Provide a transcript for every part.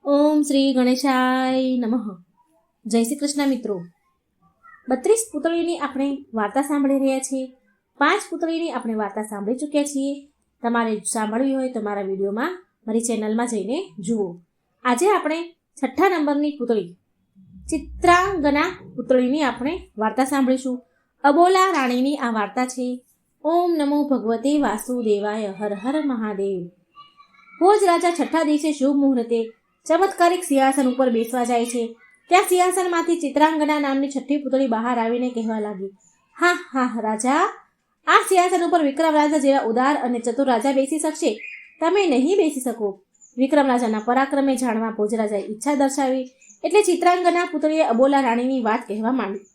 ઓમ શ્રી ગણેશાય નમઃ. જય શ્રી કૃષ્ણ મિત્રો. 32 પૂતળીની આપણે વાર્તા સાંભળી રહ્યા છીએ. 5 પૂતળીની આપણે વાર્તા સાંભળી ચૂક્યા છીએ. તમારે સાંભળવી હોય તો મારા વિડીયોમાં મારી ચેનલમાં જઈને જુઓ. આજે આપણે 6ઠ્ઠા નંબરની પૂતળી ચિત્રાંગના પૂતળીની આપણે વાર્તા સાંભળીશું. અબોલા રાણીની આ વાર્તા છે. ઓમ નમો ભગવતે વાસુદેવાય. હર હર મહાદેવ. ભોજ રાજા 6ઠ્ઠા દિવસે શુભ મુહૂર્તે ચમત્કારિક સિંહાસન ઉપર બેસવા જાય છે. ત્યાં સિંહાસનમાંથી ચિત્રાંગના નામની 6ઠ્ઠી પૂતળી બહાર આવીને કહેવા લાગી, હા હા રાજા, આ સિંહાસન ઉપર વિક્રમ રાજા જેવા ઉદાર અને ચતુર રાજા બેસી શકશે, તમે નહીં બેસી શકો. વિક્રમ રાજાના પરાક્રમે જાણવા ભોજરાજાએ ઈચ્છા દર્શાવી એટલે ચિત્રાંગના પુત્રીએ અબોલા રાણીની વાત કહેવા માંડી.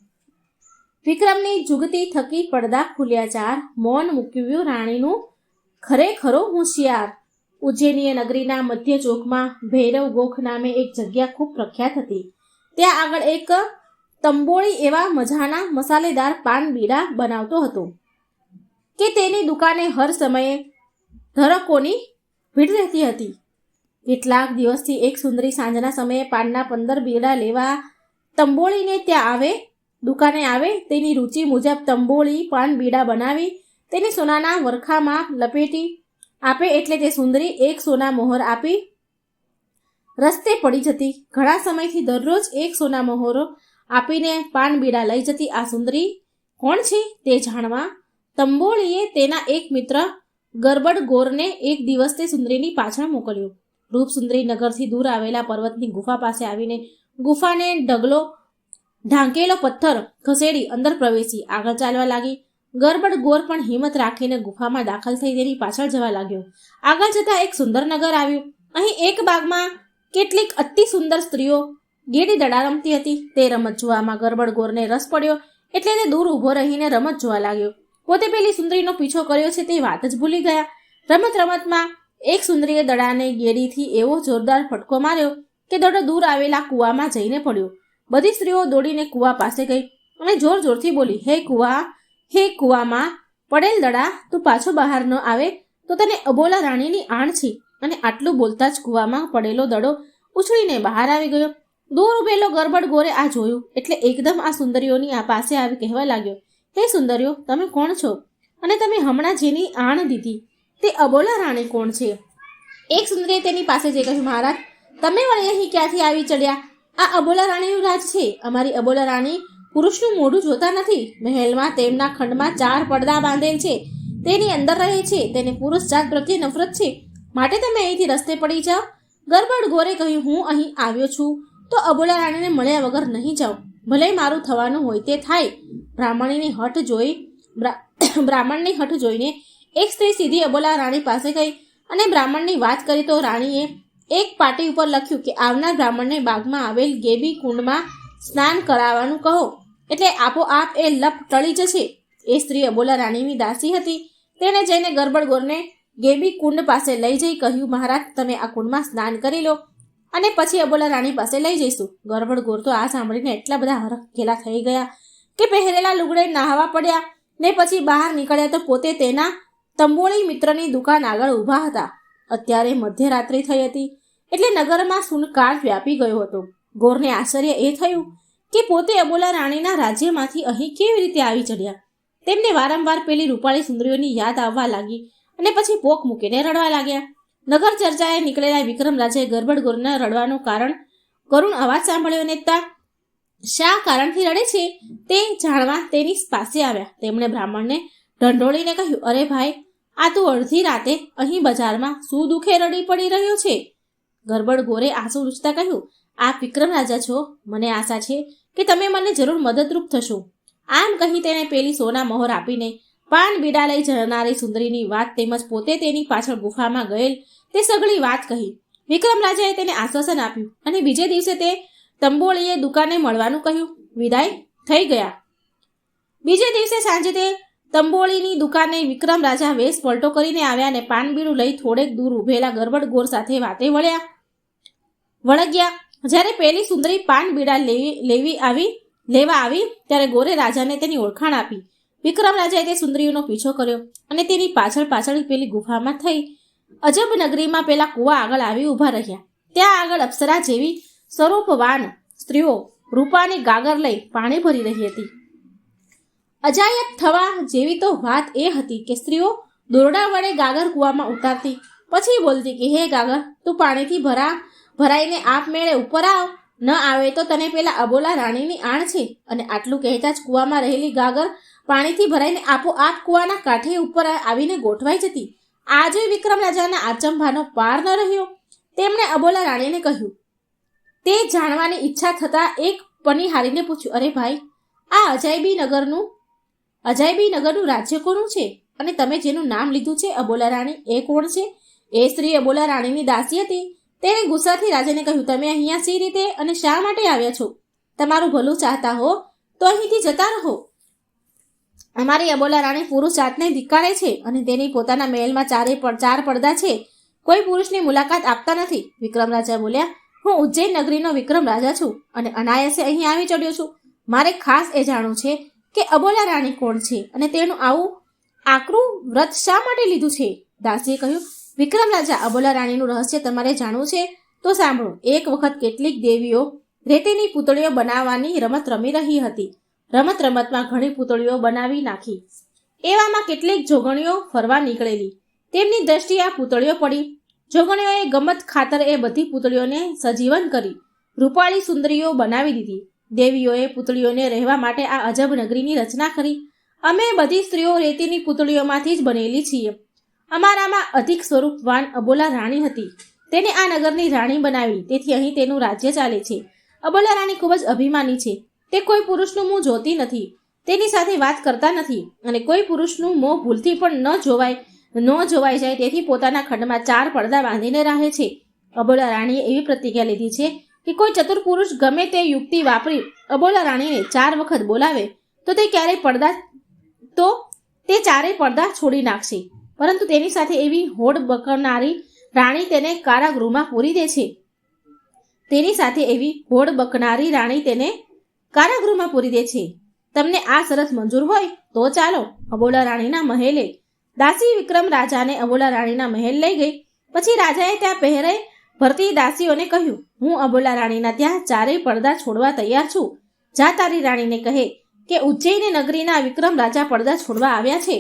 વિક્રમની જુગતી થકી પડદા ખુલ્યા ચાર, મૌન મૂક્યું રાણીનું ખરેખરો હોશિયાર. ઉજ્જૈનીય નગરીના મધ્ય ચોકમાં ભૈરવ ગોખ નામે એક જગ્યા ખૂબ પ્રખ્યાત હતી. ત્યાં આગળ એક તંબોળી એવા મજાના મસાલેદાર પાન બીડા બનાવતો હતો કે તેની દુકાને હર સમયે ધરકોની ભીડ રહેતી હતી. કેટલાક દિવસથી એક સુંદરી સાંજના સમયે પાનના 15 બીડા લેવા તંબોળીને ત્યાં દુકાને આવે. તેની રુચિ મુજબ તંબોળી પાન બીડા બનાવી તેને સોનાના વરખામાં લપેટી આપે એટલે તે સુંદરી એક સોના મોહર આપી રસ્તે પડી જતી. ઘણા સમયથી દરરોજ એક સોના મોહરો આપીને પાન બીડા લઈ જતી આ સુંદરી કોણ છે તે જાણવા તંબોળીએ તેના એક મિત્ર ગરબડ ગોરને એક દિવસ તે સુંદરીની પાછળ મોકલ્યો. રૂપ સુંદરી નગરથી દૂર આવેલા પર્વતની ગુફા પાસે આવીને ગુફાને ઢાંકેલો પથ્થર ખસેડી અંદર પ્રવેશી આગળ ચાલવા લાગી. ગરબડ ગોર પણ હિંમત રાખીને ગુફામાં દાખલ થઈ તેની પાછળ જવા લાગ્યો. આગળ જતા એક સુંદર નગર આવ્યું. અહીં એક બાગમાં કેટલીક અતિ સુંદર સ્ત્રીઓ ગેડી દડા રમતી હતી. તે રમત જોવામાં ગરબડ ગોરને રસ પડ્યો એટલે તે દૂર ઊભો રહીને રમત જોવા લાગ્યો. પોતે પેલી સુંદરીનો પીછો કર્યો છે તે વાત જ ભૂલી ગયા. રમતમાં એક સુંદરીએ દડાને ગેડીથી એવો જોરદાર ફટકો માર્યો કે દડો દૂર આવેલા કૂવામાં જઈને પડ્યો. બધી સ્ત્રીઓ દોડીને કૂવા પાસે ગઈ અને જોર જોરથી બોલી, હે કૂવામાં પડેલ દડા, તું પાછો બહાર ન આવે તો તને અબોલા રાણીની આણ છે. અને આટલું બોલતા જ કૂવામાં પડેલો દડો ઉછળીને બહાર આવી ગયો. દૂર ઉભેલો ગરબડ ગોરે આ જોયું એટલે એકદમ આ સુંદરીઓની આ પાસે આવી કહેવા લાગ્યો, હે સુંદરીઓ, તમે કોણ છો અને તમે હમણાં જેની આણ દીધી તે અબોલા રાણી કોણ છે? એક સુંદરીએ તેની પાસે જઈ કહ્યું, મહારાજ, તમે વળી અહીં ક્યાંથી આવી ચડ્યા? આ અબોલા રાણીનું રાજ છે. અમારી અબોલા રાણી પુરુષનું મોઢું જોતા નથી. મહેલમાં તેમના ખંડમાં 4 પડદા બાંધેલ છે, તેની અંદર રહે છે. તેને પુરુષ જાત પ્રત્યે નફરત છે, માટે તમે અહીંથી રસ્તે પડી જાઓ. ગરબડ ગોરે કહ્યું, હું અહીં આવ્યો છું તો અબોલા રાણીને મળ્યા વગર નહીં જાઉં. ભલે મારું થવાનું હોય તે થાય. બ્રાહ્મણની હઠ જોઈને એક સ્ત્રી સીધી અબોલા રાણી પાસે ગઈ અને બ્રાહ્મણની વાત કરી તો રાણીએ એક પાટી ઉપર લખ્યું કે આવનાર બ્રાહ્મણને બાગમાં આવેલ ગેબી કુંડમાં સ્નાન કરાવવાનું કહો એટલે આપોઆપ એ લપ ટળી જશે. એ સ્ત્રી અબોલા રાણીની દાસી હતી. તેણે જઈને ગરબડ ગોરને ગેબી કુંડ પાસે લઈ જઈ કહ્યું, મહારાજ, તમે આ કુંડમાં સ્નાન કરી લો અને પછી અબોલા રાણી પાસે લઈ જઈશું. ગરબડ ગોર તો આ સાંભળીને એટલા બધા હરખેલા થઈ ગયા કે પહેરેલા લુગડે નાહવા પડ્યા ને પછી બહાર નીકળ્યા તો પોતે તેના તંબોળી મિત્રની દુકાન આગળ ઊભા હતા. અત્યારે મધ્યરાત્રિ થઈ હતી એટલે નગરમાં સુનકાર વ્યાપી ગયો હતો. ગોરને આશ્ચર્ય એ થયું કે પોતે અબોલા રાણીના રાજ્યમાંથી અહીં કેવી રીતે આવી ચડ્યા. તેમને વારંવાર પેલી રૂપાળી સુંદરીઓની યાદ આવવા લાગી અને પછી પોક મૂકીને રડવા લાગ્યા. નગર ચર્ચાએ નીકળેલા વિક્રમ રાજાએ ગરબડ ગોરના રડવાનું કરુણ અવાજ સાંભળ્યો અને શા કારણથી રડે છે તે જાણવા તેની પાસે આવ્યા. તેમણે બ્રાહ્મણને ઢંઢોળીને કહ્યું, અરે ભાઈ, આ તું અડધી રાતે અહીં બજારમાં શું દુખે રડી પડી રહ્યો છે? ગરબડ ગોરે આંસુ લૂછતા કહ્યું, આપ વિક્રમ રાજા છો, મને આશા છે કે તમે મને જરૂર મદદરૂપ થશો. આમ કહી તેને પેલી સોના મોહર આપીને પાન બીડા લઈ જનારી સુંદરીની વાત તેમજ પોતે તેની પાછળ ગુફામાં ગયેલ તે સઘળી વાત કહી. વિક્રમ રાજાએ તેને આશ્વાસન આપ્યું અને બીજે દિવસે તે તંબોળીએ દુકાને મળવાનું કહ્યું. વિદાય થઈ ગયા. બીજે દિવસે સાંજે તે તંબોળીની દુકાને વિક્રમ રાજા વેશ પલટો કરીને આવ્યા અને પાન બીડું લઈ થોડેક દૂર ઉભેલા ગરબડ ગોર સાથે વાતે વળગ્યા. જ્યારે પેલી સુંદરી પાન બીડા લેવા આવી ત્યારે ગોરે રાજાને તેની ઓળખાણ આપી. વિક્રમ રાજાએ તે સુંદરીઓનો પીછો કર્યો અને તેની પાછળ પેલી ગુફામાં થઈ અજબ નગરીમાં પેલા કુવા આગળ આવી ઊભા રહ્યા. ત્યાં આગળ અપ્સરા જેવી સ્વરૂપવાન સ્ત્રીઓ રૂપાની ગાગર લઈ પાણી ભરી રહી હતી. અજાયબ થવા જેવી તો વાત એ હતી કે સ્ત્રીઓ દોરડા વડે ગાગર કૂવામાં ઉતારતી, પછી બોલતી કે હે ગાગર, તું પાણીથી ભરાઈને આપમેળે ઉપર આવ, ન આવે તો તને પેલા અબોલા રાણીની આણ છે. અને આટલું કહેતા જ કૂવામાં રહેલી ગાગર પાણીથી ભરાઈને આપોઆપ કૂવાના કાંઠે ઉપર આવીને ગોઠવાઈ જતી. આજે વિક્રમ રાજાના આચંભાનો પાર ન રહ્યો. તેમણે અબોલા રાણીને કહ્યું. તે જાણવાની ઈચ્છા થતાં એક પનિહારીને પૂછ્યું, અરે ભાઈ, આ અજાયબી નગરનું રાજ્ય કોનું છે? અને તમે જેનું નામ લીધું છે અબોલા રાણી, એ કોણ છે? એ સ્ત્રી અબોલા રાણીની દાસી હતી. તેણે ગુસ્સાથી રાજાને કહ્યું, તમે અહીંયા સી રીતે અને શા માટે આવ્યા છો? તમારું ભલું ચાહતા હો તો અહીંથી જતા રહો. અમારી અબોલા રાણી પુરુષ જાતને ધિક્કારે છે અને તેની પોતાના મહેલમાં ચાર પડદા છે. કોઈ પુરુષની મુલાકાત આપતા નથી. વિક્રમ રાજા બોલ્યા, હું ઉજ્જૈન નગરીનો વિક્રમ રાજા છું અને અનાયાસે અહીં આવી ચડ્યો છું. મારે ખાસ એ જાણવું છે કે અબોલા રાણી કોણ છે અને તેનું આવું આકરું વ્રત શા માટે લીધું છે? દાસીએ કહ્યું, વિક્રમ રાજા, અબોલા રાણીનું રહસ્ય તમારે જાણવું છે તો સાંભળો. એક વખત કેટલીક દેવીઓ રેતીની પૂતળીઓ બનાવવાની રમત રમી રહી હતી. રમતમાં ઘણી પૂતળીઓ બનાવી નાખી. એવામાં કેટલીક જોગણીઓ ફરવા નીકળેલી. તેમની દ્રષ્ટિએ આ પૂતળીઓ પડી. જોગણીઓએ ગમત ખાતર એ બધી પૂતળીઓને સજીવન કરી રૂપાળી સુંદરીઓ બનાવી દીધી. દેવીઓએ પૂતળીઓને રહેવા માટે આ અજબ નગરીની રચના કરી. અમે બધી સ્ત્રીઓ રેતીની પૂતળીઓમાંથી જ બનેલી છીએ. અમારામાં અધિક સ્વરૂપવાન અબોલા રાણી હતી. તેને આ નગરની રાણી બનાવી, તેથી અહીં તેનું રાજ્ય ચાલે છે. અબોલા રાણી ખૂબ જ અભિમાની છે. તે કોઈ પુરુષનું મોં જોતી નથી, તેની સાથે વાત કરતા નથી અને કોઈ પુરુષનું મોં ભૂલથી પણ ન જોવાઈ જાય તેથી પોતાના ખંડમાં 4 પડદા બાંધીને રહે છે. અબોલા રાણીએ એવી પ્રતિજ્ઞા લીધી છે કે કોઈ ચતુર પુરુષ ગમે તે યુક્તિ વાપરી અબોલા રાણીને 4 વખત બોલાવે તો તે ચારેય પડદા છોડી નાખશે. પરંતુ તેની સાથે એવી હોડ બકનારી રાણી તેને કારાગૃહમાં પૂરી દે છે. તમને આ શરત મંજૂર હોય તો ચાલો અબોલા રાણીના મહેલે. દાસી વિક્રમ રાજાને અબોલા રાણીના મહેલ લઈ ગઈ. પછી રાજાએ ત્યાં પહેરે ભરતી દાસીઓને કહ્યું, હું અબોલા રાણીના ત્યાં 4 પડદા છોડવા તૈયાર છું. જા તારી રાણીને કહે કે ઉજ્જૈન નગરીના વિક્રમ રાજા પડદા છોડવા આવ્યા છે.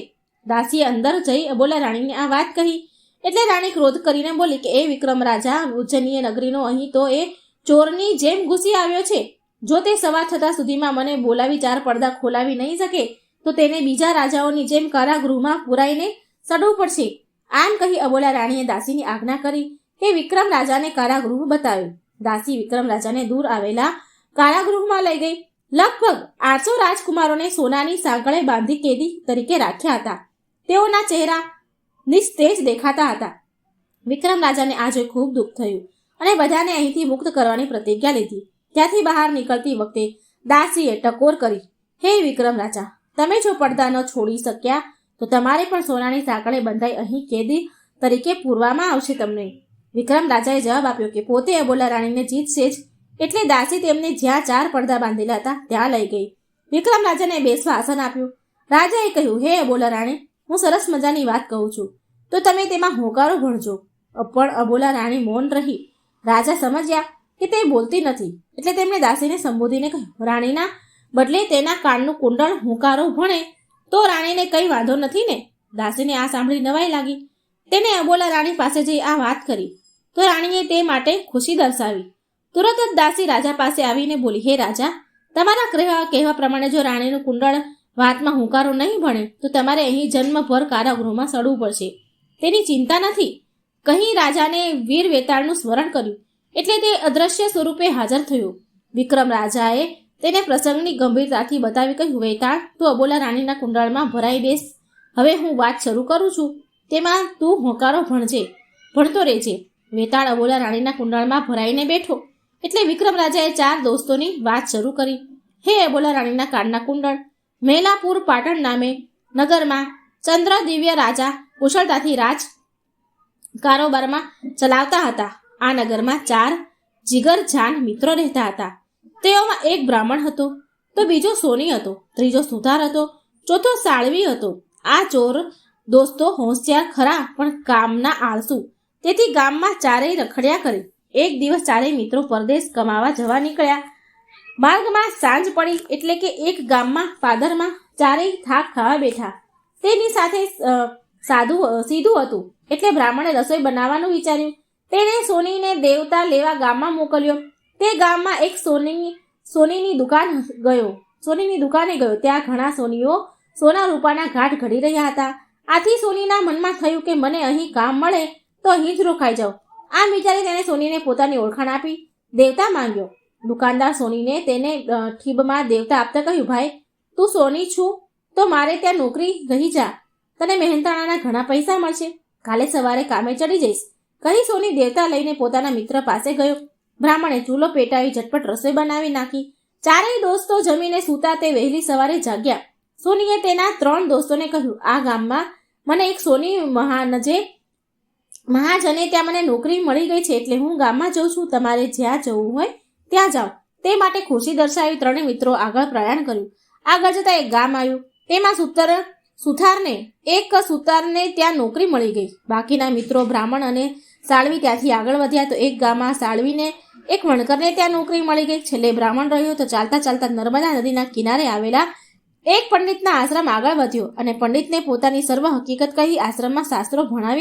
દાસીએ અંદર જઈ અબોલા રાણીને આ વાત કહી એટલે રાણી ક્રોધ કરીને બોલી કે એ વિક્રમ રાજા ઉજ્જૈનીય નગરીનો અહીં તો એ ચોરની જેમ ઘૂસી આવ્યો છે. જો તે સવાર થતા સુધીમાં મને બોલાવી 4 પડદા ખોલાવી નહીં શકે તો તેને બીજા રાજાઓની જેમ કારાગૃહમાં પુરાઈને સડવું પડશે. આમ કહી અબોલા રાણીએ દાસીની આજ્ઞા કરી કે વિક્રમ રાજાને કારાગૃહ બતાવ્યું. દાસી વિક્રમ રાજાને દૂર આવેલા કારાગૃહમાં લઈ ગઈ. લગભગ 800 રાજકુમારોને સોનાની સાંકળે બાંધી કેદી તરીકે રાખ્યા હતા. તેઓના ચહેરા નિસ્તેજ દેખાતા હતા. વિક્રમ રાજાને આ જોઈ ખૂબ દુઃખ થયું અને બધાને અહીંથી મુક્ત કરવાની પ્રતિજ્ઞા લીધી. ત્યાંથી બહાર નીકળતી વખતે દાસીએ ટકોર કરી, હે વિક્રમ રાજા, તમે જો પડદા ન છોડી શક્યા તો તમારે પણ સોનાની સાંકળે બંધાઈ અહીં કેદી તરીકે પૂરવામાં આવશે તમને. વિક્રમ રાજાએ જવાબ આપ્યો કે પોતે અબોલા રાણીને જીતશે જ. એટલે દાસી તેમને જ્યાં 4 પડદા બાંધેલા હતા ત્યાં લઈ ગઈ. વિક્રમ રાજાને બેસવા આસન આપ્યું. રાજાએ કહ્યું, હે અબોલા રાણી, હું સરસ મજાની વાત કહું છું તો તમે તેમાં હોંકારો ભણજો. પણ અબોલા રાણી મૌન રહી. રાજા સમજ્યા કે તે બોલતી નથી એટલે તેમણે દાસીને સંબોધીને કહ્યું, રાણીના બદલે તેના કાનનું કુંડળ હોંકારો ભણે તો રાણીને કંઈ વાંધો નથી ને? દાસીને આ સાંભળી નવાઈ લાગી. તેને અબોલા રાણી પાસે જઈ આ વાત કરી તો રાણીએ તે માટે ખુશી દર્શાવી. તુરંત જ દાસી રાજા પાસે આવીને બોલી, હે રાજા, તમારા કહેવા પ્રમાણે જો રાણીનું કુંડળ વાતમાં હુંકારો નહીં ભણે તો તમારે અહીં જન્મભર કારાગૃહમાં સડવું પડશે. તેની ચિંતા નથી. કહી રાજાને વીર વેતાળનું સ્મરણ કર્યું એટલે તે અદ્રશ્ય સ્વરૂપે હાજર થયો. વિક્રમ રાજાએ તેને પ્રસંગની ગંભીરતાથી બતાવી કહ્યું, વેતાળ, તું અબોલા રાણીના કુંડળમાં ભરાઈ બેસ. હવે હું વાત શરૂ કરું છું, તેમાં તું હોંકારો ભણતો રહેજે. વેતાળ અબોલા રાણીના કુંડળમાં ભરાઈને બેઠો એટલે વિક્રમ રાજાએ 4 દોસ્તોની વાત શરૂ કરી. હે અબોલા રાણીના કાનના કુંડળ, મેલાપુર પાટણ નામે નગરમાં ચંદ્ર દિવ્ય રાજા કુશળતાથી રાજ કારોબારમાં ચલાવતા હતા. આ નગરમાં 4 જીગરજાન મિત્રો રહેતા હતા. તેઓમાં એક બ્રાહ્મણ હતો, તો બીજો સોની હતો, ત્રીજો સુથાર હતો, ચોથો સાળવી હતો. આ ચોર દોસ્તો હોશિયાર ખરા પણ કામના આળસુ, તેથી ગામમાં ચારેય રખડ્યા કરે. એક દિવસ ચારેય મિત્રો પરદેશ કમાવા જવા નીકળ્યા. માર્ગમાં સાંજ પડી એટલે કે એક ગામમાં પાદરમાં ચારેય થાક ખાવા બેઠા. તેની સાથે સીધું હતું એટલે બ્રાહ્મણે રસોઈ બનાવવાનું વિચાર્યું. તેણે સોનીને દેવતા લેવા ગામમાં મોકલ્યો. તે ગામમાં એક સોનીની દુકાને ગયો. ત્યાં ઘણા સોનીઓ સોના રૂપાના ઘાટ ઘડી રહ્યા હતા. આથી સોનીના મનમાં થયું કે મને અહીં કામ મળે તો અહીં જ રોકાઈ જાઉં. આમ વિચારી તેણે સોનીને પોતાની ઓળખાણ આપી દેવતા માંગ્યો. દુકાનદાર સોનીને તેને ઠીબમાં દેવતા આપતા કહ્યું, ભાઈ તું સોની છું તો મારે ત્યાં નોકરી રહી જા. તને મહેનતાણાના ઘણા પૈસા મળશે. કાલે સવારે કામે ચડી જઈશ. કહી સોની દેવતા લઈને પોતાના મિત્ર પાસે ગયો. બ્રાહ્મણે ચૂલો પેટાવી ઝટપટ રસોઈ બનાવી નાખી. ચારેય દોસ્તો જમીને સૂતા તે વહેલી સવારે જાગ્યા. સોનીએ તેના 3 દોસ્તોને કહ્યું, આ ગામમાં મને એક સોની મહાજને ત્યાં મને નોકરી મળી ગઈ છે એટલે હું ગામમાં જઉં છું. તમારે જ્યાં જવું હોય ત્યાં જાઓ. તે માટે ખુશી દર્શાવી 3 મિત્રો આગળ પ્રયાણ કર્યું. આગળ જતા એક ગામ આવ્યું. તેમાં સુતારને ત્યાં નોકરી મળી ગઈ. બાકીના મિત્રો બ્રાહ્મણ અને સાળવી ત્યાંથી આગળ વધ્યા તો એક ગામમાં સાળવીને એક વણકરને ત્યાં નોકરી મળી ગઈ. છેલ્લે બ્રાહ્મણ રહ્યો તો ચાલતા ચાલતા નર્મદા નદીના કિનારે આવેલા એક પંડિતના આશ્રમ આગળ વધ્યો અને પંડિતને પોતાની સર્વ હકીકત કહી આશ્રમમાં શાસ્ત્રો ભણાવવા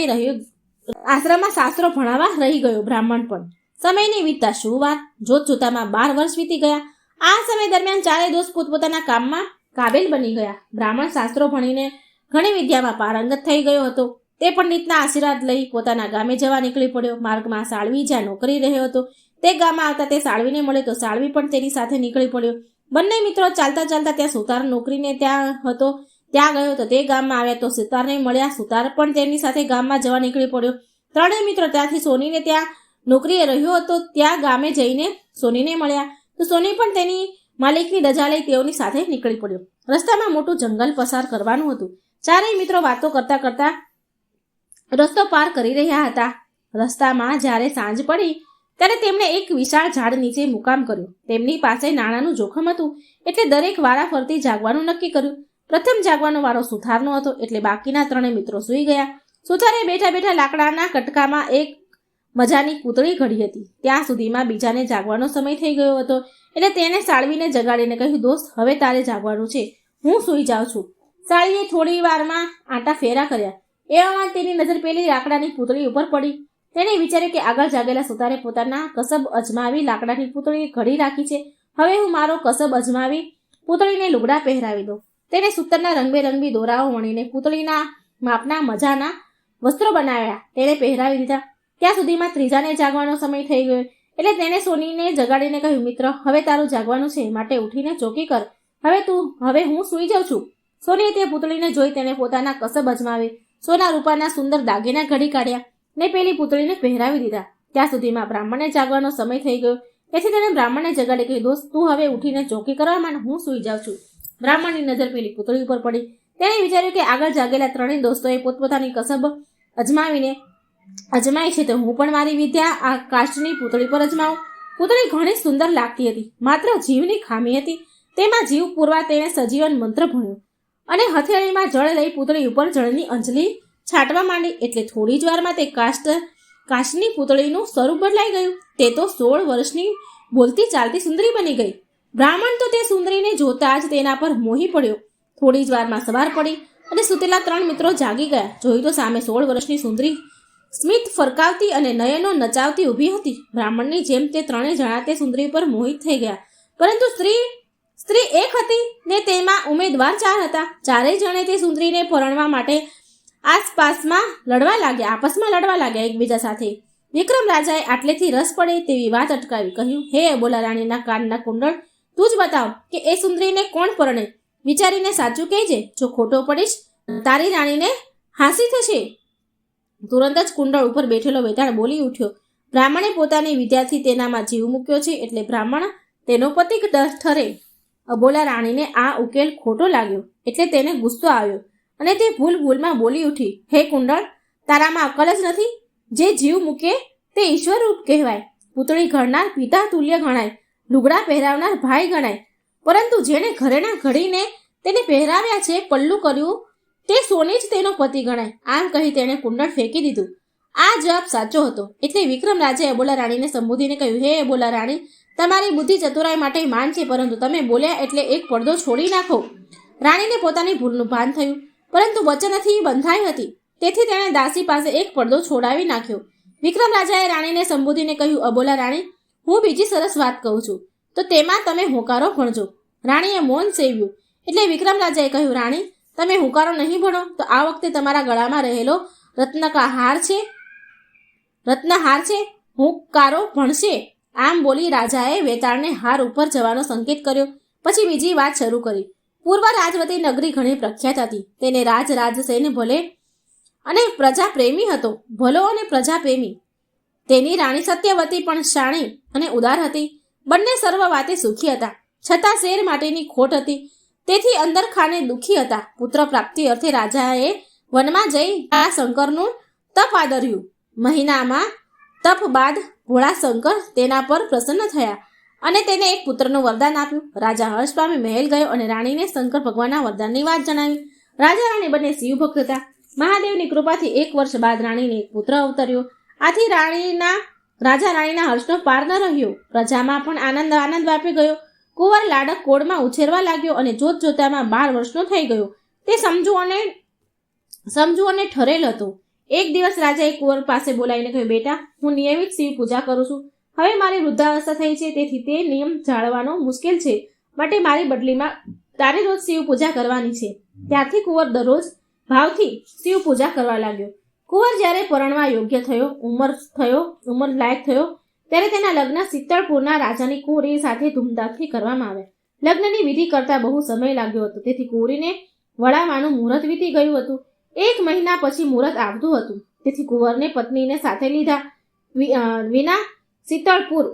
રહી ગયો. બ્રાહ્મણ પણ સમયની વીતતા શું વાર, જોત જોતામાં 12 વર્ષ વીતી ગયા. આ સમય દરમિયાન ચારેય દોસ્ત પોતપોતાના કામમાં કાબેલ બની ગયા. બ્રાહ્મણ શાસ્ત્રો ભણીને ઘણી વિદ્યામાં પારંગત થઈ ગયો હતો. તે પંડિતના આશીર્વાદ લઈ પોતાના ગામે જવા નીકળી પડ્યો. માર્ગમાં સાળવી જ્યાં નોકરી રહ્યો હતો તે ગામમાં આવતા તે સાળવીને મળ્યો તો સાળવી પણ તેની સાથે નીકળી પડ્યો. બંને મિત્રો ચાલતા ચાલતા ત્યાં સુતાર નોકરીને ત્યાં ગયો તો તે ગામમાં આવ્યા તો સુતારને મળ્યા. સુતાર પણ તેની સાથે ગામમાં જવા નીકળી પડ્યો. 3 મિત્રો ત્યાંથી સોનીને ત્યાં નોકરીએ રહ્યો હતો ત્યાં ગામે જઈને સોનીને મળ્યા તો સોની પણ તેની માલિકની રજા લઈ તેઓની સાથે નીકળી પડ્યો. રસ્તામાં મોટું જંગલ પસાર કરવાનું હતું. ચારેય મિત્રો વાતો કરતા કરતા રસ્તો પાર કરી રહ્યા હતા. રસ્તામાં જ્યારે સાંજ પડી ત્યારે તેમણે એક વિશાળ ઝાડ નીચે મુકામ કર્યો. તેમની પાસે નાણાંનું જોખમ હતું એટલે દરેક વારા ફરતી જાગવાનું નક્કી કર્યું. પ્રથમ જાગવાનો વારો સુથારનો હતો એટલે બાકીના 3 મિત્રો સૂઈ ગયા. સુથારે બેઠા બેઠા લાકડાના કટકામાં એક મજાની પૂતળી ઘડી હતી. ત્યાં સુધીમાં બીજાને જાગવાનો સમય થઈ ગયો હતો એટલે તેને સાળવીને જગાડીને કહ્યું, દોસ્ત હવે તારે જાગવાનું છે, હું સૂઈ જાઉં છું. સાળવીએ થોડી વારમાં આંટા ફેરા કર્યા. એવામાં તેની નજર પેલી લાકડાની પૂતળી ઉપર પડી. તેણે વિચાર્યું કે આગળ જાગેલા સુતારે પોતાના કસબ અજમાવી લાકડાની પૂતળી ઘડી રાખી છે. હવે હું મારો કસબ અજમાવી પૂતળીને લુગડા પહેરાવી દઉં. તેણે સૂતરના રંગબેરંગી દોરાઓ વણીને પૂતળીના માપના મજાના વસ્ત્રો બનાવ્યા. તેણે પહેરાવી દીધા. ત્યાં સુધીમાં ત્રીજાને જાગવાનો સમય થઈ ગયો એટલે તેણે સોનીને જગાડીને કહ્યું, મિત્ર હવે તારું જાગવાનું છે માટે ઉઠીને ચોકી કર. હવે હું સૂઈ જાઉં છું. સોનીએ તે પૂતળીને જોઈ તેને પોતાના કસબ અજમાવી સોના રૂપાના સુંદર દાગીના ઘડી કાઢ્યા ને પેલી પૂતળીને પહેરાવી દીધા. ત્યાં સુધીમાં બ્રાહ્મણને જાગવાનો સમય થઈ ગયો તેથી તેણે બ્રાહ્મણને જગાડી કહ્યું, દોસ્ત તું હવે ઉઠીને ચોકી કરવા માંડ, હું સૂઈ જાઉં છું. બ્રાહ્મણની નજર પેલી પૂતળી ઉપર પડી. તેણે વિચાર્યું કે આગળ જાગેલા 3 દોસ્તોએ પોતપોતાની કસબ અજમાઈ છે તો હું પણ મારી વિદ્યા આ કાચની પૂતળી પર અજમાવું. પૂતળી ઘણી સુંદર લાગતી હતી, માત્ર જીવની ખામી હતી. તેમાં જીવ પૂરવા તેણે સજીવન મંત્ર ભણ્યો અને હથેળીમાં જળ લઈ પૂતળી ઉપર જળની અંજલિ છાંટવા માંડી. એટલે થોડી જ વારમાં તે કાચની પૂતળીનું સ્વરૂપ બદલાઈ ગયું. તે તો 16 વર્ષની બોલતી ચાલતી સુંદરી બની ગઈ. બ્રાહ્મણ તો તે સુંદરીને જોતા જ તેના પર મોહી પડ્યો. થોડી જ વારમાં સવાર પડી અને સૂતેલા 3 મિત્રો જાગી ગયા. જોયું તો સામે 16 વર્ષની સુંદરી સ્મિત ફરકાવતી અને નયનો નચાવતી ઊભી હતી. બ્રાહ્મણની જેમ તે 3 જણા તે સુંદરી પર મોહિત થઈ ગયા. પરંતુ સ્ત્રી એક હતી ને તેમાં ઉમેદવાર 4 હતા. ચારેય જણે તે સુંદરીને પરણવા માટે આપસમાં લડવા લાગ્યા એકબીજા સાથે. વિક્રમ રાજાએ આટલેથી રસ પડે તેવી વાત અટકાવી કહ્યું, હે અબોલા રાણીના કાનના કુંડળ, તું જ બતાવ કે એ સુંદરીને કોણ પરણે. વિચારીને સાચું કહેજે, જો ખોટો પડીશ તારી રાણીને હાંસી થશે. તુરંત જ કુંડળ ઉપર બેઠેલો વેતાળ બોલી ઉઠ્યો, બ્રાહ્મણે પોતાની વિદ્યાથી તેનામાં જીવ મૂક્યો છે એટલે બ્રાહ્મણ તેનો પતિ ઠરે. અબોલા રાણીને આ ઉકેલ ખોટો લાગ્યો એટલે તેને ગુસ્સો આવ્યો અને તે ભૂલમાં બોલી ઉઠી, હે કુંડળ, તારામાં અકલ જ નથી. જે જીવ મૂકે તે ઈશ્વર રૂપ કહેવાય. પૂતળી ઘડનાર પિતા તુલ્ય ગણાય, લુગડા પહેરાવનાર ભાઈ ગણાય, પરંતુ જેણે ઘરેણા ઘડીને તેને પહેરાવ્યા છે, પલ્લું કર્યું, તે સોની જ તેનો પતિ ગણાય. આમ કહી તેણે કુંડળ ફેંકી દીધું. આ જવાબ સાચો હતો. એટલે વિક્રમ રાજાએ અબોલા રાણીને સંબોધીને કહ્યું, હે અબોલા રાણી, તમારી બુદ્ધિ ચતુરાઈ માટે માન છે, પરંતુ તમે બોલ્યા એટલે એક પડદો છોડી નાખો. રાણીને પોતાની ભૂલનું ભાન થયું, પરંતુ વચનથી બંધાઈ હતી, તેથી તેણે દાસી પાસે એક પડદો છોડાવી નાખ્યો. વિક્રમ રાજાએ રાણીને સંબોધીને કહ્યું, અબોલા રાણી, હું બીજી સરસ વાત કહું છું, તો તેમાં તમે હોકારો ભણજો. રાણીએ મૌન સેવ્યું. એટલે વિક્રમ રાજાએ કહ્યું, રાણી, તમે હુંકારો નહીં ભણો તો આ વખતે તમારા ગળામાં રહેલો રત્નહાર છે હુંકારો ભણશે. આમ બોલી રાજાએ વેતાળને હાર ઉપર જવાનો સંકેત કર્યો. પછી બીજી વાત શરૂ કરી. પૂર્વ રાજવતી નગરી ઘણી પ્રખ્યાત હતી. તેને રાજસેન ભલે અને પ્રજાપ્રેમી હતો. ભલો અને પ્રજાપ્રેમી. તેની રાણી સત્યવતી પણ શાણી અને ઉદાર હતી. બંને સર્વ વાતે સુખી હતા, છતાં શેર માટેની ખોટ હતી, તેથી અંદર ખાને દુઃખી હતા. પુત્ર પ્રાપ્તિ અર્થે રાજાએ વનમાં જઈ આ શંકરનું તપ આદર્યું. મહિનામાં તપ બાદ ભોળા શંકર તેના પર પ્રસન્ન થયા અને તેને એક પુત્રનું વરદાન આપ્યું. રાજા હર્ષ પામી મહેલ ગયો અને રાણીને શંકર ભગવાનના વરદાનની વાત જણાવી. રાજા રાણી બંને શિવ ભક્ત હતા. મહાદેવની કૃપાથી 1 વર્ષ બાદ રાણીને એક પુત્ર અવતર્યો. આથી રાજા રાણીના હર્ષનો પાર ન રહ્યો. પ્રજામાં પણ આનંદ વ્યાપી ગયો. કુંવર લાડક કોળમાં ઉછેરવા લાગ્યો અને જોત જોતામાં 12 વર્ષનો થઈ ગયો. તે સમજુ અને ઠરેલ હતો. એક દિવસ રાજાએ કુંવર પાસે બોલાવીને કહ્યું, બેટા, હું નિયમિત શિવ પૂજા કરું છું. હવે મારી વૃદ્ધાવસ્થા થઈ છે, તેથી તે નિયમ જાળવવાનો મુશ્કેલ છે. માટે મારી બદલીમાં તારે રોજ શિવ પૂજા કરવાની છે. ત્યારથી કુંવર દરરોજ ભાવથી શિવ પૂજા કરવા લાગ્યો. કુંવર જ્યારે પરણવા યોગ્ય થયો, ઉંમર લાયક થયો, ત્યારે તેના લગ્ન સિત્તળપુરના રાજાની કુંવરી સાથે ધૂમધામથી કરવામાં આવ્યા. લગ્નની વિધિ કરતા બહુ સમય લાગ્યો હતો, તેથી કુંવરીને વળાવવાનું મુહૂર્ત વીતી ગયું હતું. 1 મહિના પછી મુહૂર્ત આવતું હતું, તેથી કુંવરને પત્નીને સાથે લીધા વિના સિત્તળપુર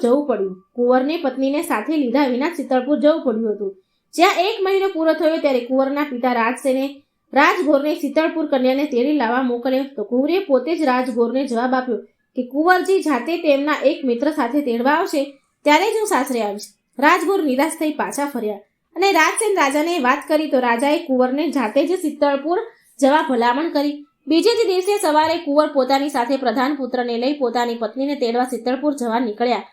જવું પડ્યું. કુંવરને પત્નીને સાથે લીધા વિના સિત્તળપુર જવું પડ્યું હતું. જ્યાં 1 મહિનો પૂરો થયો ત્યારે કુંવરના પિતા રાજસેને રાજગોરને સિત્તળપુર કન્યાને તેડી લાવવા મોકલ્યો. તો કુંવરીએ પોતે જ રાજગોરને જવાબ આપ્યો કે કુંવરજી જાતે તેમના એક મિત્ર સાથે તેડવા આવશે, ત્યારે જ હું સાસરે આવીશ. રાજગોર નિરાશ થઈ પાછા ફર્યા અને રાજસેન રાજાને વાત કરી. તો રાજાએ કુંવરને જાતે જ સિત્તળપુર જવા ભલામણ કરી. બીજે જ દિવસે સવારે કુંવર પોતાની સાથે પ્રધાન પુત્રને લઈ પોતાની પત્નીને તેડવા સિત્તળપુર જવા નીકળ્યા.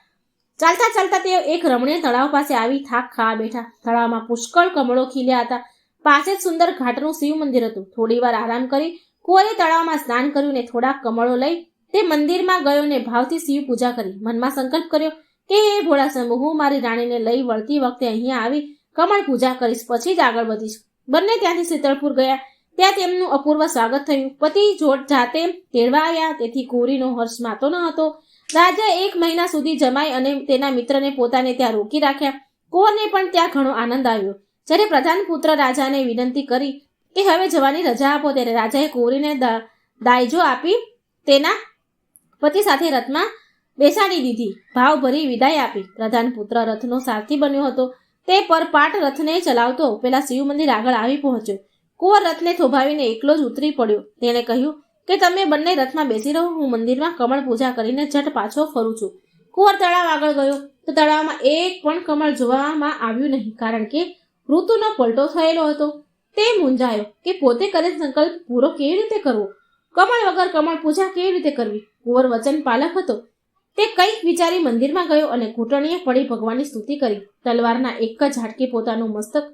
ચાલતા ચાલતા તેઓ એક રમણીય તળાવ પાસે આવી થાક ખાવા બેઠા. તળાવમાં પુષ્કળ કમળો ખીલ્યા હતા. પાસે જ સુંદર ઘાટનું શિવ મંદિર હતું. થોડી વાર આરામ કરી કુંવરે તળાવમાં સ્નાન કર્યું ને થોડાક કમળો લઈ તે મંદિરમાં ગયો ને ભાવથી શિવ પૂજા કરી. મનમાં સંકલ્પ કર્યો કે હે ભોળા શંભુ, હું મારી રાણીને લઈ વળતી વખતે અહીંયા આવી કમળ પૂજા કરીશ, પછી જ આગળ વધીશ. બંને ત્યાંથી સિત્તળપુર ગયા. ત્યાં તેમનું અપૂર્વ સ્વાગત થયું. પતિ જાતે તેડવા આવ્યા, તેથી કુંવરીનો હર્ષ માતો ન હતો. રાજાએ 1 મહિના સુધી જમાઈ અને તેના મિત્રને પોતાને ત્યાં રોકી રાખ્યા. કુંવરને પણ ત્યાં ઘણો આનંદ આવ્યો. જ્યારે પ્રધાન પુત્ર રાજાને વિનંતી કરી કે હવે જવાની રજા આપો, ત્યારે રાજાએ કુંવરીને દાયજો આપી તેના પતિ સાથે રથમાં બેસાડી દીધી. ભાવભરી વિદાય આપી. પ્રધાન પુત્ર રથનો સારથી બન્યો હતો. તે પરપાટ રથને ચલાવતો પેલા શિવ મંદિર આગળ આવી પહોંચ્યો. કુંવર રથને થોભાવીને એકલો જ ઉતરી પડ્યો. તેણે કહ્યું કે તમે બંને રથમાં બેસી રહો, હું મંદિરમાં કમળ પૂજા કરીને ઝટ પાછો ફરું છું. કુંવર તળાવ આગળ ગયો તો તળાવમાં એક પણ કમળ જોવામાં આવ્યું નહીં, કારણ કે ઋતુનો પલટો થયેલો હતો. તે મૂંઝાયો કે પોતે કરેલ સંકલ્પ પૂરો કેવી રીતે કરવો, કમળ વગર કમળ પૂજા કેવી રીતે કરવી. કુંવર વચન પાલક હતો. તે કંઈક વિચારી મંદિરમાં ગયો અને ઘૂંટણીએ પડી ભગવાનની સ્તુતિ કરી. તલવારના એક જ ઝાટકે પોતાનું મસ્તક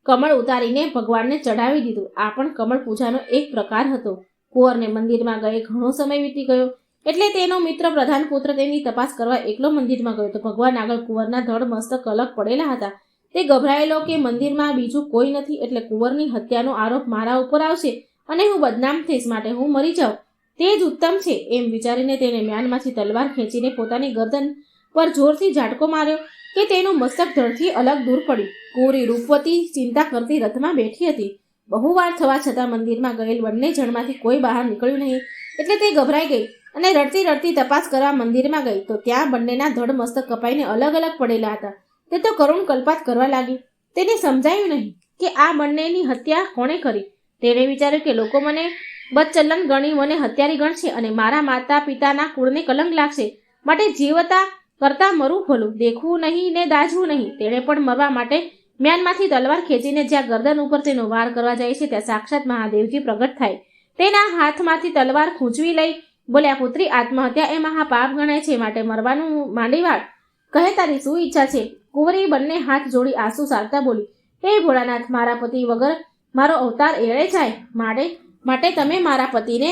કમળ ઉતારીને ભગવાનને ચડાવી દીધું. આ પણ કમળ પૂજાનો એક પ્રકાર હતો. કુંવરને મંદિરમાં ગયે ઘણો સમય વીતી ગયો. એટલે તેનો મિત્ર પ્રધાન પુત્ર તેની તપાસ કરવા એકલો મંદિરમાં ગયો તો ભગવાન આગળ કુંવરના ધડ મસ્તક અલગ પડેલા હતા. તે ગભરાયેલો કે મંદિરમાં બીજું કોઈ નથી, એટલે કુંવરની હત્યાનો આરોપ મારા ઉપર આવશે અને હું બદનામ થઈશ, માટે હું મરી જાઉં તે જ ઉત્તમ છે. એમ વિચારીને તેને મ્યાનમાંથી તલવાર ખેંચીને પોતાની ગરદન પર જોરથી ઝાટકો માર્યો કે તેનું મસ્તક ધડથી અલગ દૂર પડ્યું. કુંવરી રૂપવતી ચિંતા કરતી રથમાં બેઠી હતી. બહુ વાર થવા છતાં મંદિરમાં ગયેલ બંને જણમાંથી કોઈ બહાર નીકળ્યું નહીં, એટલે તે ગભરાઈ ગઈ અને રડતી રડતી તપાસ કરવા મંદિરમાં ગઈ તો ત્યાં બંનેના ધડ મસ્તક કપાઈને અલગ અલગ પડેલા હતા. તે તો કરુણ કલ્પાત કરવા લાગી. તેને સમજાયું નહીં કે આ બંનેની હત્યા કોણે કરી. તેણે વિચાર્યું કે લોકો મને બદચલન ગણી મને હત્યારી ગણશે અને મારા માતા પિતાના કુળને કલંક લાગશે, માટે જીવતા કરતા મરવું ભલું, દેખવું નહીં ને દાઝવું નહીં. તેણે પણ મરવા માટે મ્યાનમાંથી તલવાર ખેંચીને જ્યાં ગરદન ઉપર તેનો વાર કરવા જાય છે ત્યાં સાક્ષાત મહાદેવજી પ્રગટ થાય. તેના હાથમાંથી તલવાર ખૂંચવી લઈ બોલ્યા, પુત્રી, આત્મહત્યા એ મહાપાપ ગણાય છે, માટે મરવાનું માંડી વાળ. કહે, તારી શું ઈચ્છા છે? કુંવરી બંને હાથ જોડી આંસુ સારતા બોલી, હે ભોળાનાથ, મારા પતિ વગર મારો અવતાર એળે જાય, માટે તમે મારા પતિને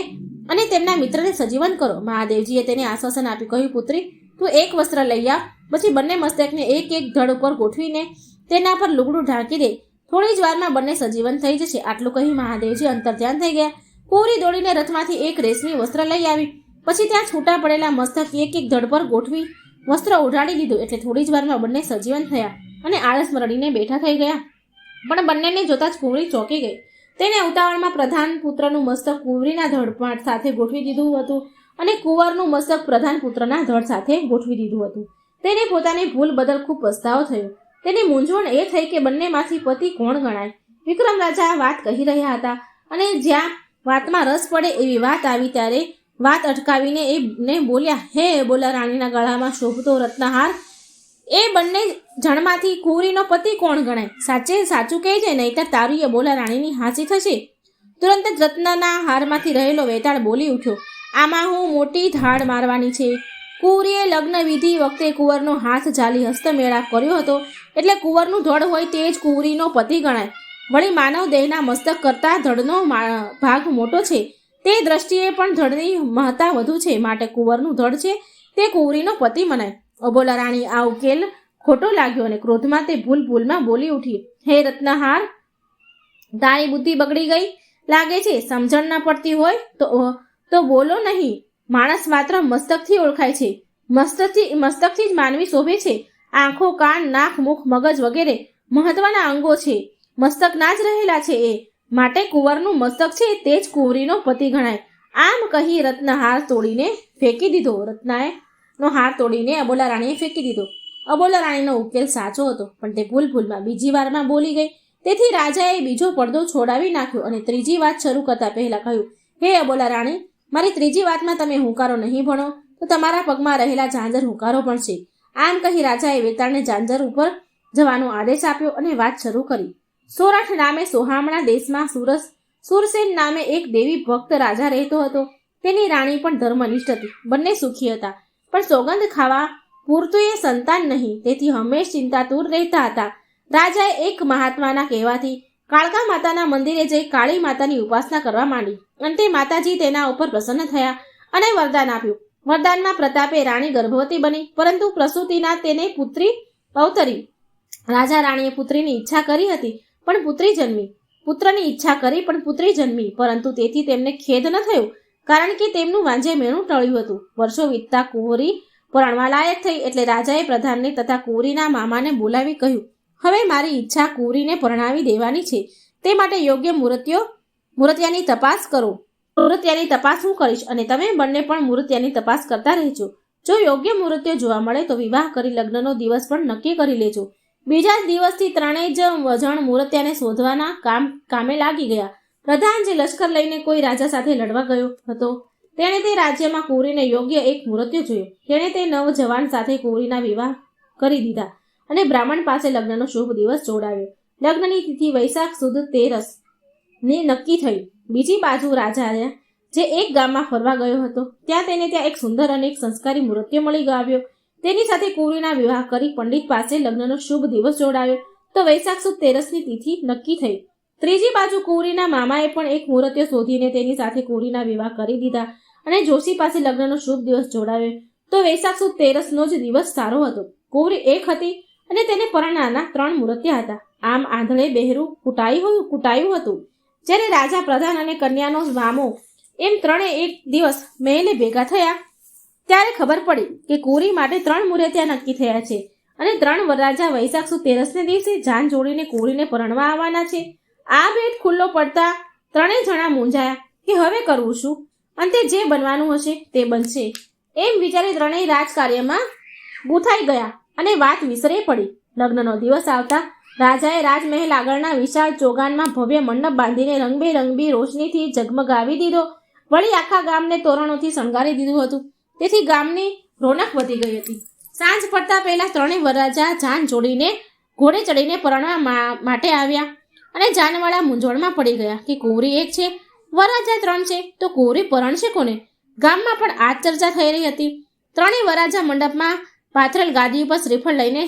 અને તેમના મિત્રને સજીવન કરો. મહાદેવજીએ તેને આશ્વાસન આપી કહ્યું, પુત્રી, તું એક વસ્ત્ર લઈ આવ, પછી બંને મસ્તકને એક એક ધડ ઉપર ગોઠવીને તેના પર લુગડું ઢાંકી દે. થોડી જ વારમાં બંને સજીવન થઈ જશે. આટલું કહી મહાદેવજી અંતર્ધ્યાન થઈ ગયા. કુંવરી દોડીને રથમાંથી એક રેશમી વસ્ત્ર લઈ આવી. પછી ત્યાં છૂટા પડેલા મસ્તક એક એક ધડ પર ગોઠવી વસ્ત્ર ઉઢાડી દીધું. એટલે થોડી જ વારમાં બંને સજીવન થયા અને આળસ મરડીને બેઠા થઈ ગયા. પણ બંનેને જોતા જ કુંવરી ચોંકી ગઈ. તેને ઉતાવળમાં પ્રધાન પુત્રનું મસ્તક કુંવરીના ધડ સાથે ગોઠવી દીધું હતું અને કુંવરનું મસ્તક પ્રધાન પુત્રના ધડ સાથે ગોઠવી દીધું હતું. તેને પોતાની ભૂલ બદલ ખૂબ પસ્તાવો થયો. તેની મૂંઝવણ એ થઈ કે બંનેમાંથી પતિ કોણ ગણાય. વિક્રમ રાજા વાત કહી રહ્યા હતા અને જ્યાં વાતમાં રસ પડે એવી વાત આવી ત્યારે વાત અટકાવીને એને બોલ્યા, હે બોલા રાણીના ગળામાં શોભતો રત્નહાર, એ બંને જણમાંથી કુંવરીનો પતિ કોણ ગણાય? સાચું કહેજે, નહીતર તારી એ બોલા રાણીની હાંસી થશે. તુરંત જ રત્નના હારમાંથી રહેલો વેતાળ બોલી ઉઠ્યો, આમાં હું મોટી ધાડ મારવાની છે. કુંવરીએ લગ્ન વિધિ વખતે કુંવરનો હાથ ઝાલી હસ્તમેળાપ કર્યો હતો, એટલે કુંવરનું ધડ હોય તે જ કુંવરીનો પતિ ગણાય. વળી માનવ દેહના મસ્તક કરતાં ધડનો ભાગ મોટો છે, તે દ્રષ્ટિએ પણ ધડની મહત્તા વધુ છે, માટે કુંવરનું ધડ છે તે કુંવરીનો પતિ મનાય. અબોલા રાણી આ ઉકેલ ખોટો લાગ્યો અને ક્રોધમાં તે ભૂલમાં બોલી ઉઠી, હે રત્નહાર, તારી બુદ્ધિ બગડી ગઈ લાગે છે. સમજણ ન પડતી હોય તો બોલો નહીં. માણસ માત્ર મસ્તકથી ઓળખાય છે. મસ્તકથી જ માનવી શોભે છે. આંખો, કાન, નાક, મુખ, મગજ વગેરે મહત્વના અંગો છે. મસ્તકના જ રહેલા છે એ માટે કુંવરનું મસ્તક છે તે જ કુંવરીનો પતિ ગણાય. આમ કહી રત્નહાર તોડીને ફેંકી દીધો. રત્નનો હાર તોડીને અબોલા રાણીએ ફેંકી દીધો. અબોલા રાણીનો ઉકેલ સાચો હતો, પણ તે ભૂલમાં બીજી વારમાં બોલી ગઈ. તેથી રાજાએ બીજો પડદો છોડાવી નાખ્યો અને ત્રીજી વાત શરૂ કરતા પહેલા કહ્યું, હે અબોલા રાણી, મારી ત્રીજી વાતમાં તમે હુંકારો નહીં ભણો તો તમારા પગમાં રહેલા ઝાંઝર હુંકારો પણ છે. આમ કહી રાજાએ વેતાળને ઝાંઝર ઉપર જવાનો આદેશ આપ્યો અને વાત શરૂ કરી. સોરઠ નામે સોહામણા દેશમાં સુરસેન નામે એક દેવી ભક્ત રાજા રહેતો હતો. તેની રાણી પણ ધર્મનિષ્ઠ હતી. બંને સુખી હતા, પણ સોગંદ ખાવા પૂરતું એ સંતાન નહીં, તેથી હંમેશ ચિંતાતુર રહેતા હતા. રાજાએ એક મહાત્માના કહેવાથી કાળકા માતાના મંદિરે જઈ કાળી માતાની ઉપાસના કરવા માંડી. અંતે માતાજી તેના ઉપર પ્રસન્ન થયા અને વરદાન આપ્યું. વરદાનના પ્રતાપે રાણી ગર્ભવતી બની, પરંતુ પ્રસૂતિના તેને પુત્રી અવતરી. રાજા રાણીએ પુત્રીની ઈચ્છા કરી હતી પણ પુત્રી જન્મી. પુત્રની ઈચ્છા કરી પણ પુત્રી જન્મી, પરંતુ તેથી તેમને ખેદ ન થયો, કારણ કે તેમનું વાંજે મેણું ટળ્યું હતું. વર્ષો વીતતા કુંવરી પરણવા લાયક થઈ, એટલે રાજાએ પ્રધાનને તથા કુંવરીના મામાને બોલાવી કહ્યું, હવે મારી ઈચ્છા કુંવરીને પરણાવી દેવાની છે. તે માટે યોગ્ય મૂર્તિયાની તપાસ કરો. મૂર્તિયાની તપાસ હું કરીશ અને તમે બંને પણ મૂર્તિયાની તપાસ કરતા રહેજો. જો યોગ્ય મૂર્તિઓ જોવા મળે તો વિવાહ કરી લગ્નનો દિવસ પણ નક્કી કરી લેજો. બીજા જ દિવસથી ત્રણેય જણ મૂર્તિયાને શોધવાના કામે લાગી ગયા. પ્રધાન જે લશ્કર લઈને કોઈ રાજા સાથે લડવા ગયો હતો, તેણે તે રાજ્યમાં કુંવરીને યોગ્ય એક મૂર્તિઓ જોયો. તેણે તે નવજવાન સાથે કુંવરીના વિવાહ કરી દીધા અને બ્રાહ્મણ પાસે લગ્નનો શુભ દિવસ જોડાવ્યો. લગ્નની તિથિ વૈશાખ સુદ 13 ની નક્કી થઈ. બીજી બાજુ રાજા જે એક ગામમાં ફરવા ગયો હતો, ત્યાં એક સુંદર અને એક સંસ્કારી મૂર્તિઓ મળી આવ્યો. તેની સાથે કુંવરીના વિવાહ કરી પંડિત પાસે લગ્નનો શુભ દિવસ જોડાવ્યો તો વૈશાખ સુદ 13 ની તિથિ નક્કી થઈ. ત્રીજી બાજુ કુંવરીના મામાએ પણ એક મૂર્તિઓ શોધીને તેની સાથે કુંવરીના વિવાહ કરી દીધા અને જોશી પાસે લગ્નનો શુભ દિવસ જોડાવ્યો તો વૈશાખ સુદ 13 નો જ દિવસ સારો હતો. કુંવરી એક હતી અને તેને પરણનારના 3 મૂર્તિયા હતા. આમ આંધળે બહેરું કૂટાયું હતું. જ્યારે રાજા, પ્રધાન અને કન્યાનો મામો એમ ત્રણે એક દિવસ મહેલે ભેગા થયા ત્યારે ખબર પડી કે કુંવરી માટે 3 મૂર્તિયા નક્કી થયા છે અને 3 વરરાજા વૈશાખ સુદ 13 દિવસે જાન જોડીને કુંવરીને પરણવા આવવાના છે. આ ભેટ ખુલ્લો પડતા ત્રણેય જણા મૂંઝાયા કે હવે કરવું શું. અંતે જે બનવાનું હશે તે બનશે એમ વિચારી ત્રણેય રાજકાર્યમાં ગૂંથાઈ ગયા અને વાત વિસરે પડી. લગ્નનો દિવસ આવતા રાજાએ રાજમહેલ આગળના વિશાળ ચોગાનમાં ભવ્ય મંડપ બાંધીને રંગબેરંગી રોશનીથી જગમગાવી દીધો. વળી આખા ગામને તોરણોથી શણગારી દીધું હતું, તેથી ગામની રોનક વધી ગઈ હતી. સાંજ પડતા પહેલા ત્રણેય વરરાજા જાન જોડીને ઘોડે ચડીને પરણવા માટે આવ્યા અને જાનવાળા મૂંઝવણમાં પડી ગયા કે કુંવરી એક છે વરરાજા 3 છે તો કુંવરી પરણશે કોને? ગામમાં પણ આ જ ચર્ચા થઈ રહી હતી. ત્રણેય વરરાજા મંડપમાં પાથરેલ ગાદી ઉપર શ્રીફળ લઈને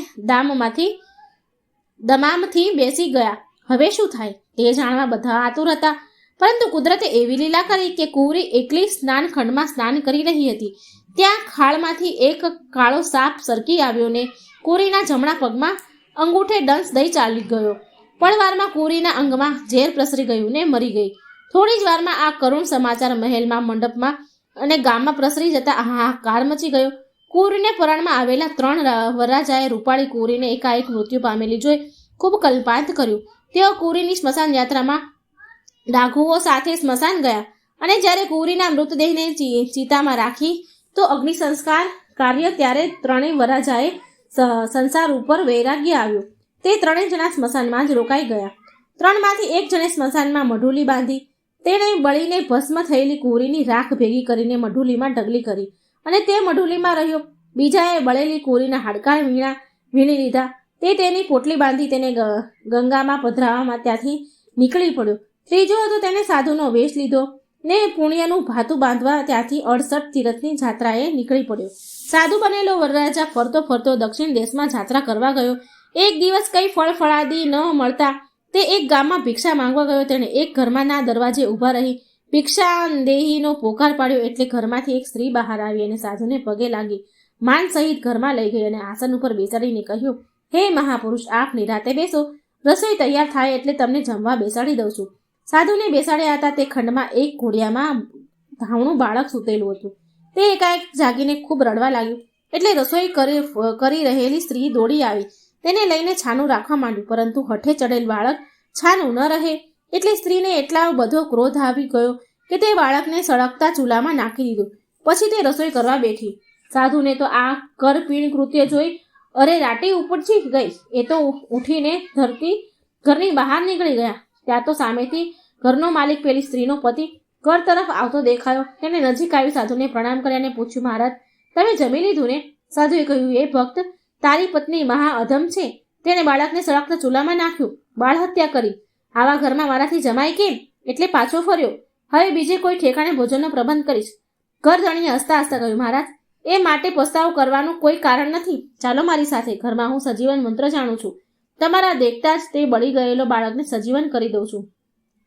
દમામથી બેસી ગયા. હવે શું થાય તે જાણવા બધા આતુર હતા. પરંતુ કુદરતે એવી લીલા કરી કે કુંવરી એકલી સ્નાન ખંડમાં સ્નાન કરી રહી હતી. ત્યાં ખાળમાંથી એક કાળો સાપ સરકી આવ્યો ને કુંવરીના જમણા પગમાં અંગૂઠે ડંસ દઈ ચાલી ગયો. પળવારમાં કુંવરીના અંગમાં ઝેર પ્રસરી ગયું ને મરી ગઈ. થોડી જ વારમાં આ કરુણ સમાચાર મહેલમાં, મંડપમાં અને ગામમાં પ્રસરી જતા હાહાકાર મચી ગયો. કુંવરીને પરાણમાં આવેલા 3 વરરાજાએ રૂપાળી કુંવરીને એકાએક મૃત્યુ પામેલી જોઈ ખૂબ કલ્પાંત કર્યું. તેઓ કુંવરીની સ્મશાન યાત્રામાં ડાઘુઓ સાથે સ્મશાન ગયા અને જ્યારે કુંવરીના મૃતદેહને ચિતામાં રાખી તો અગ્નિ સંસ્કાર કાર્ય ત્યારે 3 વરરાજાએ સંસાર ઉપર વૈરાગ્ય આવ્યું. તે 3 જણા સ્મશાનમાં જ રોકાઈ ગયા. 3માંથી એક જણે સ્મશાનમાં મઢુલી બાંધી. તેણે બળીને ભસ્મ થયેલી કુંવરીની રાખ ભેગી કરીને મઢુલીમાં ઢગલી કરી અને તે મઢુલીમાં રહ્યો. બીજાએ બળેલી કુંવરીના હાડકાં વીણી લીધા. તે તેની પોટલી બાંધી તેને ગંગામાં પધરાવવામાં ત્યાંથી નીકળી પડ્યો. ત્રીજો હતો તેને સાધુનો વેશ લીધો ને પુણ્યનું ભાતું બાંધવા ત્યાંથી 68 તીર્થની જાત્રાએ નીકળી પડ્યો. સાધુ બનેલો વરરાજા ફરતો ફરતો દક્ષિણ દેશમાં જાત્રા કરવા ગયો. એક દિવસ કંઈ ફળ ફળાદી ન મળતા તે એક ગામમાં ભિક્ષા માંગવા ગયો. તેણે એક ઘરમાંના દરવાજે ઊભા રહી ભિક્ષાદેહીનો પોકાર પાડ્યો એટલે ઘરમાંથી એક સ્ત્રી બહાર આવી અને સાધુને પગે લાગી માન સહિત ઘરમાં લઈ ગઈ અને આસન ઉપર બેસાડીને કહ્યું, હે મહાપુરુષ, આપ નિરાતે બેસો. રસોઈ તૈયાર થાય એટલે તમને જમવા બેસાડી દઉં છું. સાધુને બેસાડ્યા હતા તે ખંડમાં એક ઘોડિયામાં ધાવણું બાળક સૂતેલું હતું. તે એકાએક જાગીને ખૂબ રડવા લાગ્યું એટલે રસોઈ કરી રહેલી સ્ત્રી દોડી આવી તેને લઈને છાનું રાખવા માંડ્યું. પરંતુ હઠે ચડેલ બાળક છાનું ન રહે એટલે સ્ત્રીને એટલા બધો ક્રોધ આવી ગયો કે તે બાળકને સળગતા ચૂલામાં નાખી દીધું. પછી તે રસોઈ કરવા બેઠી. સાધુને તો આ કરપીણ કૃત્ય જોઈ અરે રાટી ઉપડી ગઈ. એ તો ઉઠીને ઘરની બહાર નીકળી ગયા. ત્યાં તો સામેથી ઘરનો માલિક પેલી સ્ત્રીનો પતિ ઘર તરફ આવતો દેખાયો. તેને નજીક આવી સાધુને પ્રણામ કર્યા અને પૂછ્યું, મહારાજ, તમે જમી લીધું ને? સાધુએ કહ્યું, એ ભક્ત, તારી પત્ની મહા અધમ છે. તેણે બાળકને સળગતા ચૂલામાં નાખ્યું, બાળ હત્યા કરી. આવા ઘરમાં મારાથી જમાય કેમ? એટલે પાછો ફર્યો. હવે બીજે કોઈ ઠેકાણે ભોજનનો પ્રબંધ કરીશ. ઘરધણીએ હસતા હસતા કહ્યું, મહારાજ, એ માટે પસ્તાવો કરવાનું કોઈ કારણ નથી. ચાલો મારી સાથે. ઘરમાં હું સજીવન મંત્ર જાણું છું. તમારા દેખતા જ તે બળી ગયેલો બાળકને સજીવન કરી દઉં છું.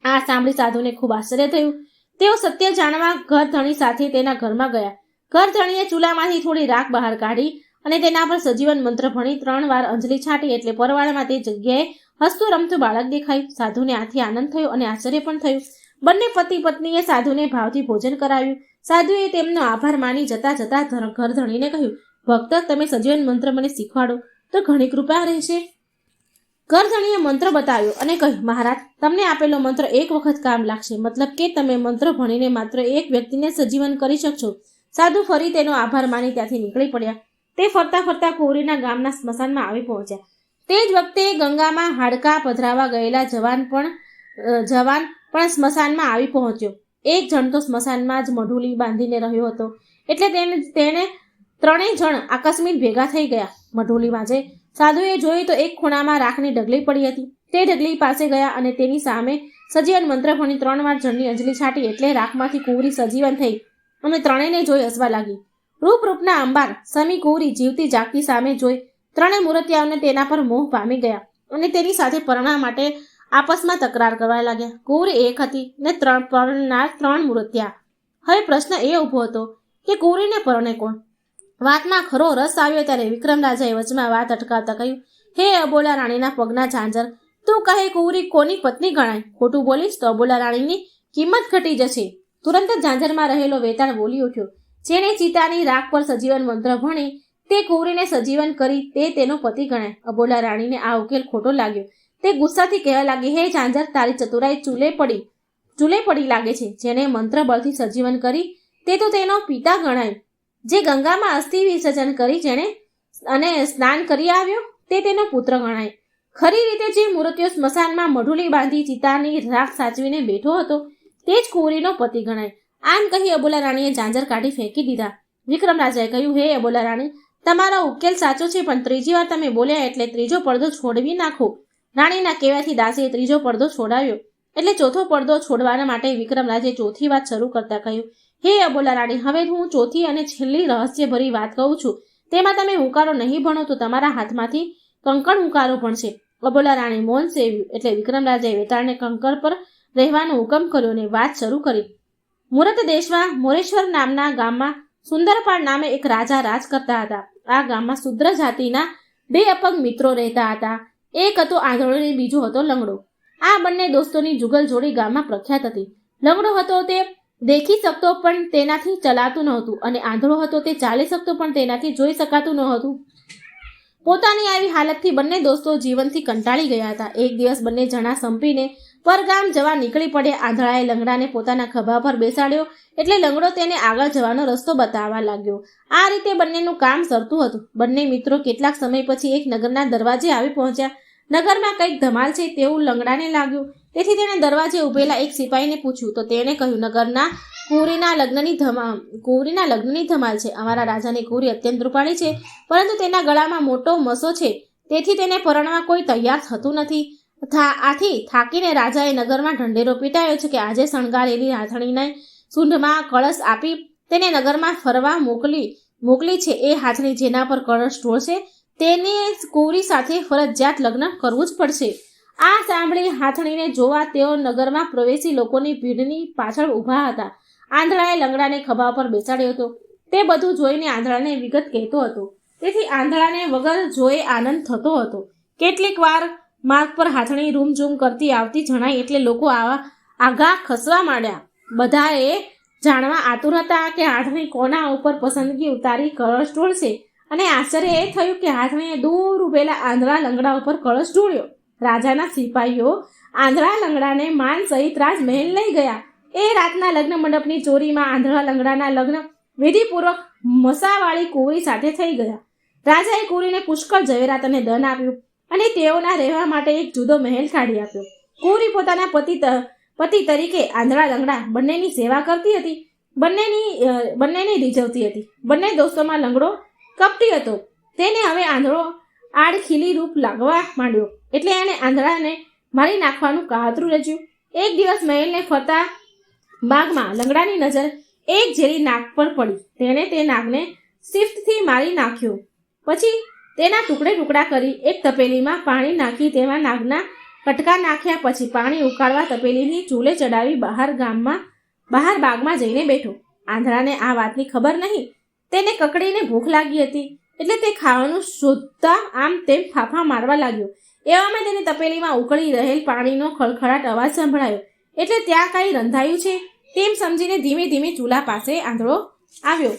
આ સાંભળી સાધુને ખૂબ આશ્ચર્ય થયું. તેઓ સત્ય જાણવા ઘરધણી સાથે તેના ઘરમાં ગયા. ઘરધણીએ ચૂલામાંથી થોડી રાખ બહાર કાઢી અને તેના પર સજીવન મંત્ર ભણી 3 વાર અંજલિ છાંટી એટલે પરવાળામાં તે જગ્યાએ હસતું રમતું બાળક દેખાયું. સાધુને આથી આનંદ થયો અને આશ્ચર્ય પણ થયું. બંને પતિ પત્નીએ સાધુને ભાવથી ભોજન કરાવ્યું. સાધુએ તેમનો આભાર માની જતા ઘરધણીને કહ્યું, ભક્ત, તમે સજીવન મંત્ર મને શીખવાડો તો ઘણી કૃપા રહેશે. ઘરધણીએ મંત્ર બતાવ્યો અને કહ્યું, મહારાજ, તમને આપેલો મંત્ર એક વખત કામ લાગશે. મતલબ કે તમે મંત્ર ભણીને માત્ર એક વ્યક્તિને સજીવન કરી શકશો. સાધુ ફરી તેનો આભાર માની ત્યાંથી નીકળી પડ્યા. તે ફરતા ફરતા કુંવરીના ગામના સ્મશાનમાં આવી પહોંચ્યા. તે જ વખતે ગંગામાં હાડકાં પધરાવા ગયેલા જવાન પણ સ્મશાનમાં આવી પહોંચ્યો. એક જણ તો સ્મશાનમાં જ મઢુલી બાંધીને રહ્યો હતો એટલે તેને 3 જણ આકસ્મિક ભેગા થઈ ગયા. મઢુલીમાં જઈ સાધુએ જોયું તો એક ખૂણામાં રાખની ઢગલી પડી હતી. તે ઢગલી પાસે ગયા અને તેની સામે સજીવન મંત્ર ભણી 3 વાર જળની અંજલિ છાંટી એટલે રાખમાંથી કુંવરી સજીવન થઈ અને 3ને જોઈ હસવા લાગી. રૂપના અંબાર સમી કુંવરી જીવતી જાગતી સામે જોઈ 3 મૂર્તિયાઓને તેના પર મોહ પામી ગયા અને તેની સાથે પરણા માટે આપસમાં તકરાર કરવા લાગ્યા. કુંવરી એક હતી ને પરણનાર 3 મૂર્તિયા. હવે પ્રશ્ન એ ઊભો હતો કે કુંવરીને પરણે કોણ? વાતમાં ખરો રસ આવ્યો ત્યારે વિક્રમ રાજાએ વચમાં વાત અટકાવતા કહ્યું, હે અબોલા રાણીના પગના ઝાંઝર, તું કહે કુંવરી કોની પત્ની ગણાય? ખોટું બોલીશ તો અબોલા રાણીની કિંમત ઘટી જશે. તુરંત જ ઝાંઝરમાં રહેલો વેતાળ બોલી ઉઠ્યો, જેણે ચિતાની રાખ પર સજીવન મંત્ર ભણી તે કુંવરીને સજીવન કરી તે તેનો પતિ ગણાય. અબોલા રાણીને આ ઉકેલ ખોટો લાગ્યો. તે ગુસ્સાથી કહેવા લાગી, હે ઝાંઝર, તારી ચતુરાઈ ચૂલે પડી લાગે છે. જેને મંત્ર બળથી સજીવન કરી તે તો તેનો પિતા ગણાય. જે ગંગામાં અસ્થિ વિસર્જન કરી જેણે અને સ્નાન કરી આવ્યો તે તેનો પુત્ર ગણાય. ખરી રીતે જે મૂર્તિઓ સ્મશાનમાં મઢુલી બાંધી ચિતાની રાખ સાચવીને બેઠો હતો તે જ કુંવરીનો પતિ ગણાય. આમ કહી અબોલા રાણીએ ઝાંઝર કાઢી ફેંકી દીધા. વિક્રમ રાજાએ કહ્યું, હે અબોલા રાણી, તમારો ઉકેલ સાચો છે, પણ 3જી વાર તમે બોલ્યા એટલે 3જો પડદો છોડવી નાખો. રાણીના કહેવાથી દાસીએ 3જો પડદો છોડાવ્યો એટલે ચોથો પડદો છોડવાના માટે વિક્રમરાજે ચોથી વાત શરૂ કરતા કહ્યું, હે અબોલા રાણી, હવે હું ચોથી અને છેલ્લી રહસ્યભરી વાત કહું છું. તેમાં તમે હુંકારો નહીં ભણો તો તમારા હાથમાંથી કંકણ હુંકારો ભણશે. અબોલા રાણી મૌન સેવ્યું એટલે વિક્રમરાજે વેતાળને કંકર પર રહેવાનો હુકમ કર્યો અને વાત શરૂ કરી. મુરત દેશમાં મોરેશ્વર નામના ગામમાં સુંદરપાળ નામે એક રાજા રાજ કરતા હતા. આ ગામમાં શુદ્ર જાતિના 2 અપંગ મિત્રો રહેતા હતા. એક હતો આંધળો અને બીજો હતો લંગડો. આ બંને દોસ્તોની જુગલ જોડી ગામમાં પ્રખ્યાત હતી. લંગડો હતો તે દેખી શકતો પણ તેનાથી ચલાતું નહોતું અને આંધળો હતો તે ચાલી શકતો પણ તેનાથી જોઈ શકાતું નહોતું. પોતાની આવી હાલતથી બંને દોસ્તો જીવનથી કંટાળી ગયા હતા. એક દિવસ બંને જણા સંપીને પરગામ જવા નીકળી પડ્યા. આંધળાએ લંગડાને પોતાના ખભા પર બેસાડ્યો એટલે લંગડો તેને આગળ જવાનો રસ્તો બતાવવા લાગ્યો. આ રીતે બંનેનું કામ સરતું હતું. બંને મિત્રો કેટલાક સમય પછી એક નગરના દરવાજે આવી પહોંચ્યા. નગરમાં કંઈક ધમાલ છે તેવું લંગડાને લાગ્યું. તેથી તેણે દરવાજે ઉભેલા એક સિપાહીને પૂછ્યું તો તેણે કહ્યું, નગરના કુંવરીના લગ્નની ધમાલ છે. અમારા રાજાની કુંવરી અત્યંત રૂપાળી છે, પરંતુ તેના ગળામાં મોટો મસો છે, તેથી તેને પરણવા કોઈ તૈયાર થતું નથી. આથી થાકીને રાજાએ નગરમાં ઢંઢેરો પીટાયો છે કે આજે શણગારેલી હાથણીને સૂંઢમાં કળશ આપી તેને નગરમાં ફરવા મોકલી છે. એ હાથણી જેના પર કળશ ઢોળશે તેને કુંવરી સાથે ફરજિયાત લગ્ન કરવું જ પડશે. આ સાંભળી હાથણીને જોવા તેઓ નગરમાં પ્રવેશી લોકોની ભીડની પાછળ ઊભા હતા. આંધળાએ લંગડાને ખભા પર બેસાડ્યો હતો. તે બધું જોઈને આંધળાને વિગત કહેતો હતો. તેથી આંધળાને વગર જોઈ આનંદ થતો હતો. કેટલીક વાર માર્ગ પર હાથણી રૂમઝૂમ કરતી આવતી જણાય એટલે લોકો આગા ખસવા માંડ્યા. બધાએ જાણવા આતુર હતા કે હાથણી કોના ઉપર પસંદગી ઉતારી કળશ ઢોળશે અને આશ્ચર્ય એ થયું કે હાથણીએ દૂર ઉભેલા આંધળા લંગડા ઉપર કળશ ઢોળ્યો. રાજાના સિપાહીઓ આંધળા લંગડાને માન સહિત રાજમહેલ લઈ ગયા. એ રાતના લગ્ન મંડપની ચોરીમાં આંધળા લંગડાના લગ્ન વિધિપૂર્વક મસાવાળી કુંવરી સાથે થઈ ગયા. રાજાએ કુંવરીને પુષ્કળ ઝવેરાત અને ધન આપ્યું અને તેઓના રહેવા માટે એક જુદો મહેલ કાઢી આપ્યો. કુંવરી પોતાના પતિ તરીકે આંધળા લંગડા બંનેની સેવા કરતી હતી, બંનેને રીઝવતી હતી. બંને દોસ્તોમાં લંગડો કપટી હતો. તેને હવે આંધળો આડખીલી રૂપ લાગવા માંડ્યો એટલે એણે આંધળાને મારી નાખવાનું કાતરું રચ્યું. એક દિવસ મહેલને ફરતા બાગમાં લંગડાની નજર એક ઝેરી નાગ પર પડી. તેણે તે નાગને શિફ્ટથી મારી નાખ્યો. પછી તેના ટુકડા કરી એક તપેલીમાં પાણી નાખી તેમાં નાગના કટકા નાખ્યા. પછી પાણી ઉકાળવા તપેલીની ચૂલે ચડાવી બહાર બાગમાં જઈને બેઠો. આંધળાને આ વાતની ખબર નહીં. તેને કકડીને ભૂખ લાગી હતી એટલે તે ખાવાનું શોધતા આમ તેમ ફાફા મારવા લાગ્યો. એવામાં તેને તપેલીમાં ઉકળી રહેલ પાણીનો ખળખળાટ અવાજ સંભળાયો. એટલે ત્યાં કાંઈ રંધાયું છે તેમ સમજીને ધીમે ધીમે ચૂલા પાસે આંધળો આવ્યો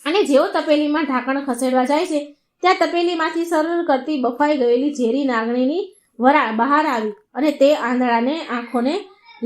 અને જેવો તપેલીમાં ઢાંકણ ખસેડવા જાય છે ત્યાં તપેલીમાંથી સરળ કરતી બફાઈ ગયેલી ઝેરી નાગણીની વરાળ બહાર આવી અને તે આંધળાને આંખોને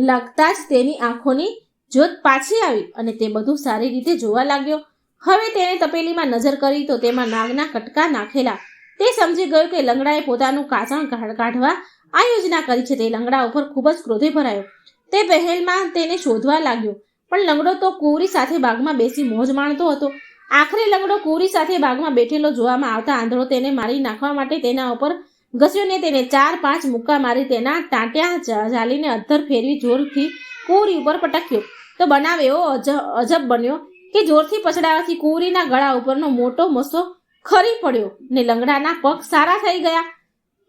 લાગતા જ તેની આંખોની જ્યોત પાછી આવી અને તે બધું સારી રીતે જોવા લાગ્યો. હવે તેણે તપેલીમાં નજર કરી તો તેમાં નાગના કટકા નાખેલા. તે સમજી ગયો કે લંગડાએ પોતાનું કાસણ કાઢવા આ યોજના કરી છે. તે લંગડા ઉપર ખૂબ જ ક્રોધે ભરાયો. તે પહેલમાં તેને શોધવા લાગ્યો પણ લંગડો તો કુંવરી સાથે બાગમાં બેસી મોજ માણતો હતો. આખરે લંગડો કુંવરી સાથે બાગમાં બેઠેલો જોવામાં આવતા આંધળો તેને મારી નાખવા માટે તેના ઉપર ઘસ્યોને તેને 4-5 મુક્કા મારી તેના ટાંટ્યા ઝાલીને અધ્ધર ફેરવી જોરથી કુંવરી ઉપર પટક્યો. તો બનાવ એવો અજબ બન્યો કે જોરથી પછડાવાથી કુંવરીના ગળા ઉપરનો મોટો મસ્સો ખરી પડ્યો ને લંગડાના પગ સારા થઈ ગયા.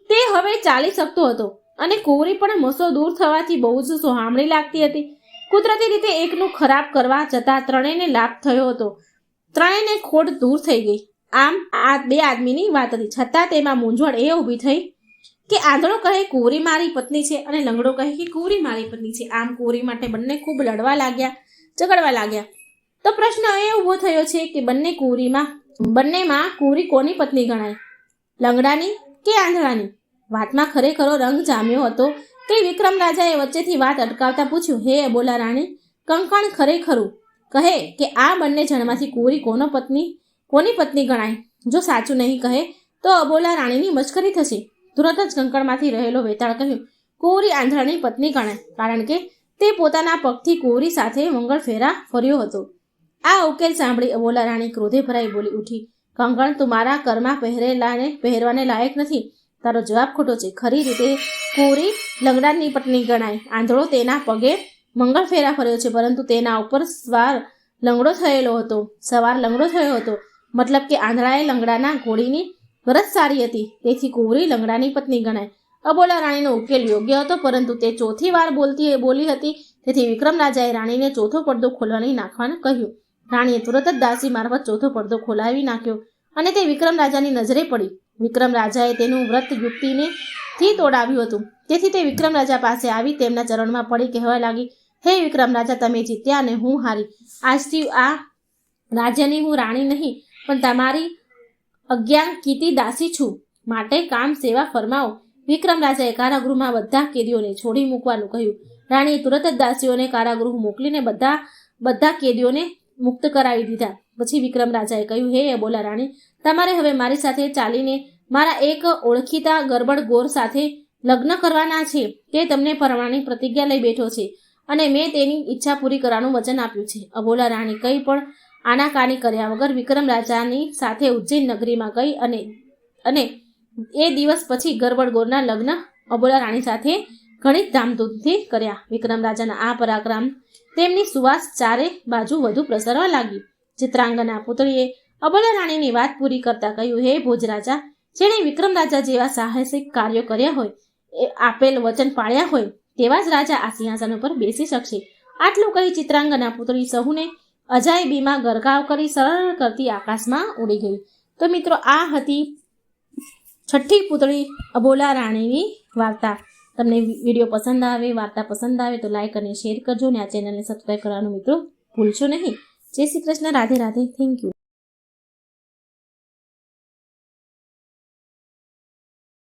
તે હવે ચાલી શકતો હતો અને કુંવરી પણ મસ્સો દૂર થવાથી બહુ જ સોહામણી લાગતી હતી. કુદરતી રીતે એકનું ખરાબ કરવા જતાં ત્રણેયને લાભ થયો હતો. ત્રણેયને ખોટ દૂર થઈ ગઈ. આમ આ 2 આદમીની વાત હતી. છતાં તેમાં મૂંઝવણ એ ઊભી થઈ કે આંધળો કહે કુંવરી મારી પત્ની છે અને લંગડો કહે કે કુંવરી મારી પત્ની છે. આમ કુંવરી માટે બંને ખૂબ ઝઘડવા લાગ્યા. તો પ્રશ્ન એ ઊભો થયો છે કે બંનેમાં કુંવરી કોની પત્ની ગણાય, લંગડાની કે આંધળાની? વાતમાં ખરેખરો રંગ જામ્યો હતો કે વિક્રમ રાજાએ વચ્ચેથી વાત અટકાવતા પૂછ્યું, હે અબોલા રાણી, કંકણ ખરેખરું કહે કે આ બંને જણમાંથી કુંવરી કોની પત્ની ગણાય? જો સાચું નહીં કહે તો અબોલા રાણીની મશ્કરી થશે. તુરંત જ કંકણમાંથી રહેલો વેતાળ કહ્યું, કુંવરી આંધળાની પત્ની ગણાય, કારણ કે તે પોતાના પગથી કુંવરી સાથે મંગળ ફેરા ફર્યો હતો. આ ઉકેલ સાંભળી અબોલા રાણી ક્રોધે ભરાઈ બોલી ઉઠી, કંકણ તું મારા ઘરમાં પહેરવાને લાયક નથી. તારો જવાબ ખોટો છે. ખરી રીતે કુંવરી લંગડાની પત્ની ગણાય. આંધળો તેના પગે મંગળ ફેરા ફર્યો છે, પરંતુ તેના ઉપર સવાર લંગડો થયો હતો. મતલબ કે આંધળાએ લંગડાના ઘોડીની વરસ સારી હતી, તેથી કુંવરી લંગડાની પત્ની ગણાય. અબોલા રાણીનો ઉકેલ યોગ્ય હતો, પરંતુ તે ચોથી વાર બોલી હતી, તેથી વિક્રમ રાજાએ રાણીને ચોથો પડદો ખોલવાની નાખવાનું કહ્યું. રાણીએ તુરત જ દાસી મારફત ચોથો પડદો ખોલાવી નાખ્યો અને તે વિક્રમ રાજાની નજરે પડી. વિક્રમ રાજાએ તેનું વ્રત યુક્તિથી તોડાવ્યું હતું, તેથી તે વિક્રમ રાજા પાસે આવી તેમના ચરણમાં પડી કહેવા લાગી, હે વિક્રમ રાજા, તમે જીત્યા અને હું હારી. આજથી આ રાજ્યની હું રાણી નહીં, પણ તમારી આજ્ઞાકીતી દાસી છું. માટે કામ સેવા ફરમાવો. વિક્રમ રાજાએ કારાગૃહમાં બધા કેદીઓને છોડી મૂકવાનું કહ્યું. રાણીએ તુરત જ દાસીઓને કારાગૃહ મોકલીને બધા કેદીઓને મુક્ત કરાવી દીધા. પછી વિક્રમ રાજાએ કહ્યું, હે અબોલા રાણી, તમારે હવે મારી સાથે ચાલીને મારા એક ઓળખીતા ગરબડ ગોર સાથે લગ્ન કરવાના છે. તે તમને પરણવાની પ્રતિજ્ઞા લઈ બેઠો છે અને મેં તેની ઈચ્છા પૂરી કરવાનું વચન આપ્યું છે. અબોલા રાણી કંઈ પણ આનાકાની કર્યા વગર વિક્રમ રાજાની સાથે ઉજ્જૈન નગરીમાં ગઈ અને એ દિવસ પછી ગરબડ ગોરના લગ્ન અબોલા રાણી સાથે ઘણી ધામધૂમથી કર્યા. વિક્રમ રાજાના આ પરાક્રમ તેમની સુવાસ ચારે બાજુ વધુ પ્રસરવા લાગી. ચિત્રાંગના પુતળીએ અબોલા રાણીની વાત પૂરી કરતા કહ્યું, હે ભોજરાજા, જેણે વિક્રમ રાજા જેવા સાહસિક કાર્યો કર્યા હોય, આપેલ વચન પાળ્યા હોય, તેવા જ રાજા આ સિંહાસન ઉપર બેસી શકશે. આટલું કહી ચિત્રાંગના પુતળી સહુને અજાયબીમાં ગરકાવ કરી સરળ કરતી આકાશમાં ઉડી ગઈ. તો મિત્રો, આ હતી છઠ્ઠી પુતળી અબોલા રાણીની વાર્તા. તમને વિડીયો પસંદ આવે, વાર્તા પસંદ આવે તો લાઈક અને શેર કરજો અને આ ચેનલને સબસ્ક્રાઈબ કરવાનું મિત્રો ભૂલશો નહીં. જય શ્રી કૃષ્ણ. રાધે રાધે. Thank you.